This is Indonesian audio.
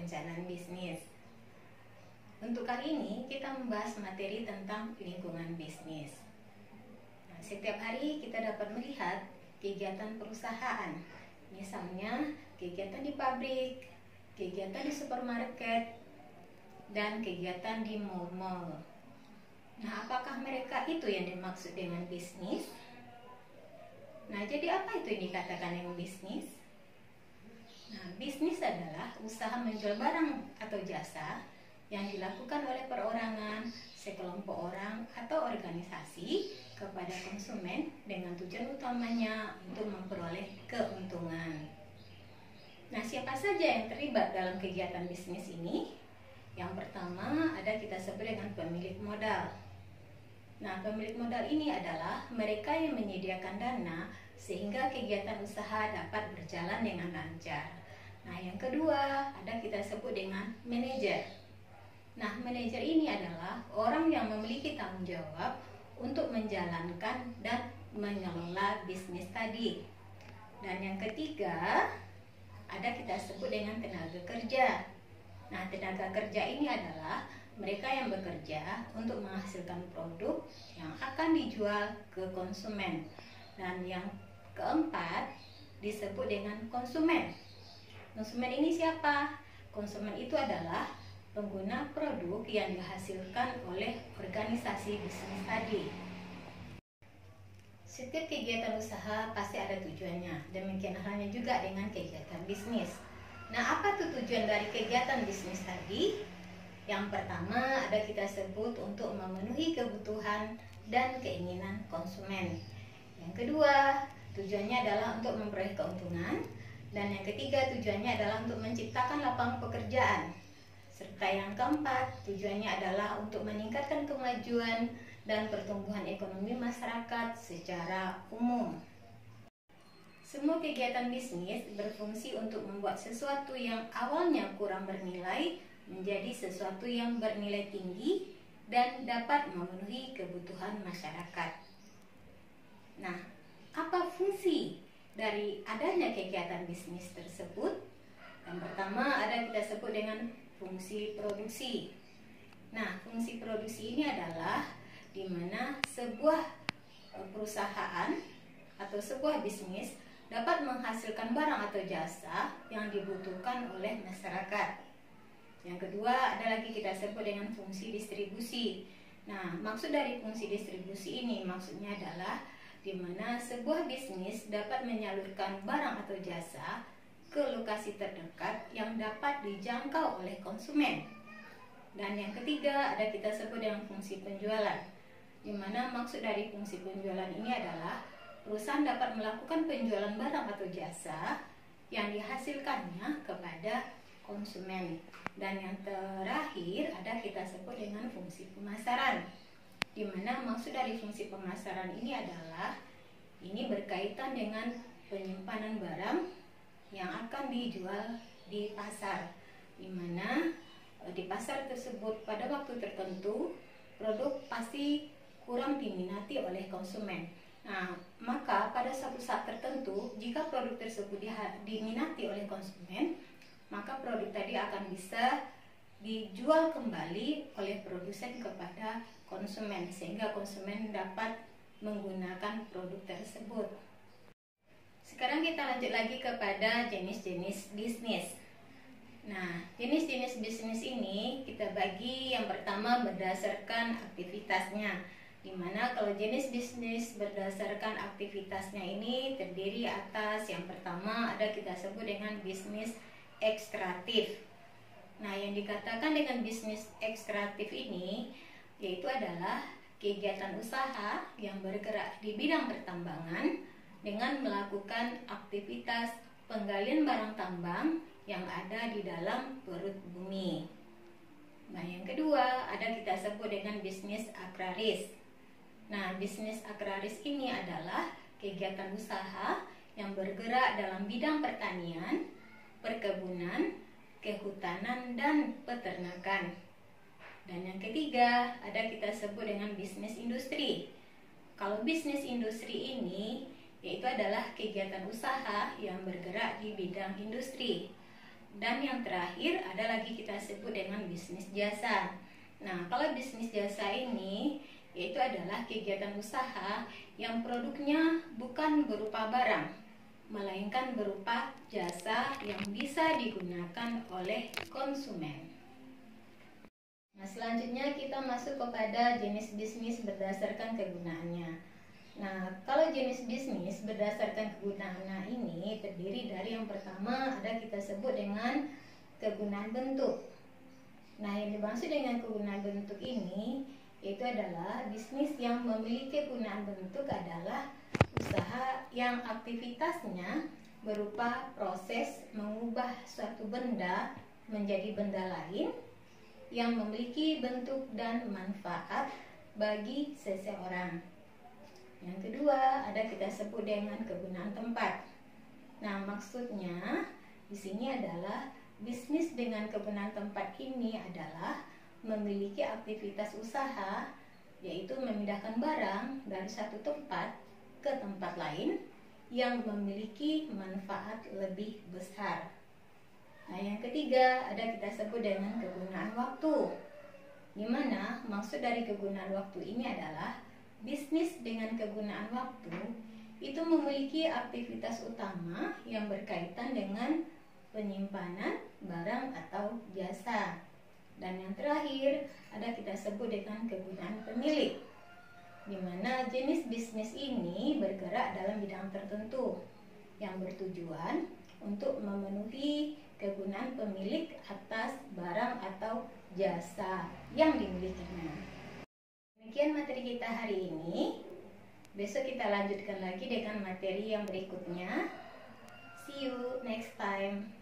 perencanaan bisnis. Untuk kali ini kita membahas materi tentang lingkungan bisnis. Nah, setiap hari kita dapat melihat kegiatan perusahaan, misalnya kegiatan di pabrik, kegiatan di supermarket, dan kegiatan di mal-mal. Nah, apakah mereka itu yang dimaksud dengan bisnis? Nah, jadi apa itu yang dikatakan dengan bisnis? Nah, bisnis adalah usaha menjual barang atau jasa yang dilakukan oleh perorangan, sekelompok orang, atau organisasi kepada konsumen dengan tujuan utamanya untuk memperoleh keuntungan. Nah, siapa saja yang terlibat dalam kegiatan bisnis ini? Yang pertama ada kita sebut dengan pemilik modal. Nah, pemilik modal ini adalah mereka yang menyediakan dana sehingga kegiatan usaha dapat berjalan dengan lancar. Nah, yang kedua ada kita sebut dengan manajer. Nah, manajer ini adalah orang yang memiliki tanggung jawab untuk menjalankan dan mengelola bisnis tadi. Dan yang ketiga ada kita sebut dengan tenaga kerja. Nah, tenaga kerja ini adalah mereka yang bekerja untuk menghasilkan produk yang akan dijual ke konsumen. Dan yang keempat disebut dengan konsumen. Konsumen ini siapa? Konsumen itu adalah pengguna produk yang dihasilkan oleh organisasi bisnis tadi. Setiap kegiatan usaha pasti ada tujuannya. Demikian halnya juga dengan kegiatan bisnis. Nah, apa tuh tujuan dari kegiatan bisnis tadi? Yang pertama ada kita sebut untuk memenuhi kebutuhan dan keinginan konsumen. Yang kedua, tujuannya adalah untuk memperoleh keuntungan. Dan yang ketiga, tujuannya adalah untuk menciptakan lapangan pekerjaan. Serta yang keempat, tujuannya adalah untuk meningkatkan kemajuan dan pertumbuhan ekonomi masyarakat secara umum. Semua kegiatan bisnis berfungsi untuk membuat sesuatu yang awalnya kurang bernilai menjadi sesuatu yang bernilai tinggi dan dapat memenuhi kebutuhan masyarakat. Nah, apa fungsi dari adanya kegiatan bisnis tersebut? Yang pertama ada kita sebut dengan fungsi produksi. Nah, fungsi produksi ini adalah di mana sebuah perusahaan atau sebuah bisnis dapat menghasilkan barang atau jasa yang dibutuhkan oleh masyarakat. Yang kedua ada lagi kita sebut dengan fungsi distribusi. Nah, maksud dari fungsi distribusi ini maksudnya adalah di mana sebuah bisnis dapat menyalurkan barang atau jasa ke lokasi terdekat yang dapat dijangkau oleh konsumen. Dan yang ketiga ada kita sebut dengan fungsi penjualan, di mana maksud dari fungsi penjualan ini adalah perusahaan dapat melakukan penjualan barang atau jasa yang dihasilkannya kepada konsumen. Dan yang terakhir ada kita sebut dengan fungsi pemasaran, di mana maksud dari fungsi pemasaran ini adalah ini berkaitan dengan penyimpanan barang yang akan dijual di pasar, di mana di pasar tersebut pada waktu tertentu produk pasti kurang diminati oleh konsumen. Nah, maka pada suatu saat tertentu jika produk tersebut diminati oleh konsumen, maka produk tadi akan bisa dijual kembali oleh produsen kepada konsumen sehingga konsumen dapat menggunakan produk tersebut. Sekarang kita lanjut lagi kepada jenis-jenis bisnis. Nah, jenis-jenis bisnis ini kita bagi yang pertama berdasarkan aktivitasnya, di mana kalau jenis bisnis berdasarkan aktivitasnya ini terdiri atas yang pertama ada kita sebut dengan bisnis ekstraktif. Nah, yang dikatakan dengan bisnis ekstraktif ini yaitu adalah kegiatan usaha yang bergerak di bidang pertambangan dengan melakukan aktivitas penggalian barang tambang yang ada di dalam perut bumi. Nah, yang kedua ada kita sebut dengan bisnis agraris. Nah, bisnis agraris ini adalah kegiatan usaha yang bergerak dalam bidang pertanian, perkebunan, kehutanan, dan peternakan. Dan yang ketiga ada kita sebut dengan bisnis industri. Kalau bisnis industri ini yaitu adalah kegiatan usaha yang bergerak di bidang industri. Dan yang terakhir ada lagi kita sebut dengan bisnis jasa. Nah, kalau bisnis jasa ini yaitu adalah kegiatan usaha yang produknya bukan berupa barang, melainkan berupa jasa yang bisa digunakan oleh konsumen. Nah, selanjutnya kita masuk kepada jenis bisnis berdasarkan kegunaannya. Nah, kalau jenis bisnis berdasarkan kegunaannya ini terdiri dari yang pertama ada kita sebut dengan kegunaan bentuk. Nah, yang dimaksud dengan kegunaan bentuk ini yaitu adalah bisnis yang memiliki kegunaan bentuk adalah usaha yang aktivitasnya berupa proses mengubah suatu benda menjadi benda lain yang memiliki bentuk dan manfaat bagi seseorang. Yang kedua, ada kita sebut dengan kegunaan tempat. Nah, maksudnya di sini adalah bisnis dengan kegunaan tempat ini adalah memiliki aktivitas usaha, yaitu memindahkan barang dari satu tempat ke tempat lain yang memiliki manfaat lebih besar. Nah, yang ketiga ada kita sebut dengan kegunaan waktu, di mana maksud dari kegunaan waktu ini adalah bisnis dengan kegunaan waktu itu memiliki aktivitas utama yang berkaitan dengan penyimpanan barang atau jasa. Dan yang terakhir ada kita sebut dengan kegunaan pemilik, di mana jenis bisnis ini bergerak dalam bidang tertentu yang bertujuan untuk memenuhi kegunaan pemilik atas barang atau jasa yang dimilikinya. Demikian materi kita hari ini. Besok kita lanjutkan lagi dengan materi yang berikutnya. See you next time.